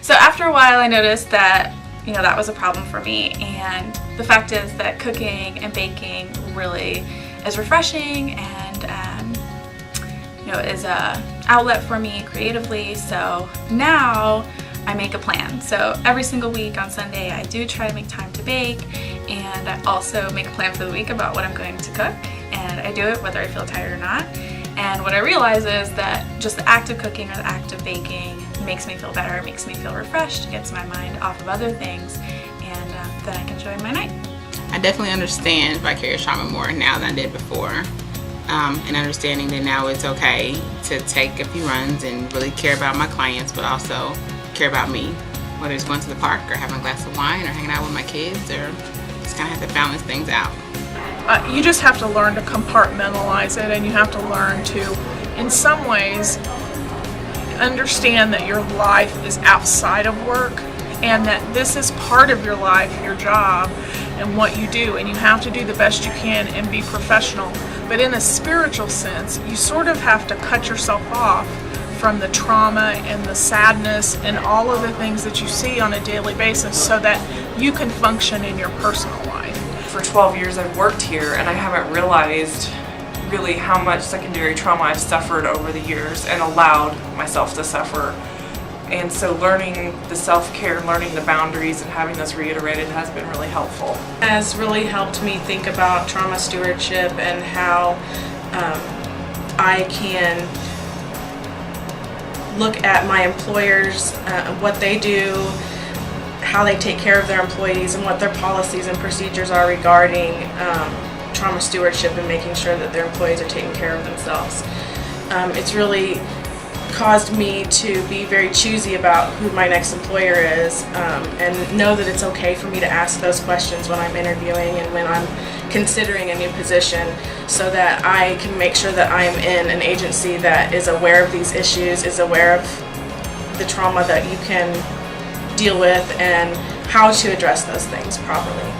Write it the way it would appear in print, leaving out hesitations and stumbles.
So after a while I noticed that, that was a problem for me, and the fact is that cooking and baking really is refreshing and is a outlet for me creatively. So now I make a plan. So every single week on Sunday I do try to make time to bake, and I also make a plan for the week about what I'm going to cook, and I do it whether I feel tired or not. And what I realize is that just the act of cooking or the act of baking makes me feel better, makes me feel refreshed, gets my mind off of other things, and then I can enjoy my night. I definitely understand vicarious trauma more now than I did before. And understanding that now it's okay to take a few runs and really care about my clients, but also care about me, whether it's going to the park or having a glass of wine or hanging out with my kids, or just kind of have to balance things out. You just have to learn to compartmentalize it, and you have to learn to, in some ways, understand that your life is outside of work, and that this is part of your life, your job, and what you do, and you have to do the best you can and be professional. But in a spiritual sense, you sort of have to cut yourself off from the trauma and the sadness and all of the things that you see on a daily basis so that you can function in your personal life. For 12 years I've worked here, and I haven't realized really how much secondary trauma I've suffered over the years and allowed myself to suffer. And so learning the self-care, learning the boundaries, and having those reiterated has been really helpful. It has really helped me think about trauma stewardship and how I can look at my employers, what they do, how they take care of their employees, and what their policies and procedures are regarding trauma stewardship and making sure that their employees are taking care of themselves. It's really caused me to be very choosy about who my next employer is, and know that it's okay for me to ask those questions when I'm interviewing and when I'm considering a new position, so that I can make sure that I'm in an agency that is aware of these issues, is aware of the trauma that you can deal with, and how to address those things properly.